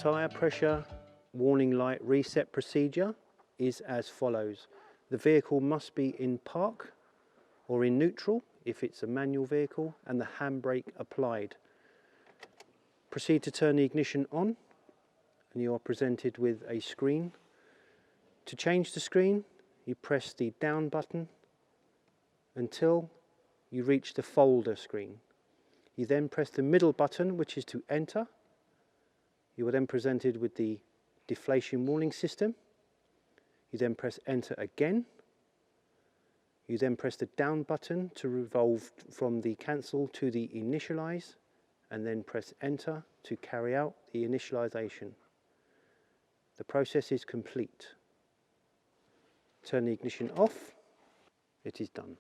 tyre pressure warning light reset procedure is as follows. The vehicle must be in park or in neutral if it's a manual vehicle, and the handbrake applied. Proceed to turn the ignition on and you are presented with a screen. To change the screen, you press the down button until you reach the folder screen. You then press the middle button, which is to enter. You are then presented with the deflation warning system. You then press enter again. You then press the down button to revolve from the cancel to the initialise, and then press enter to carry out the initialisation. The process is complete. Turn the ignition off. It is done.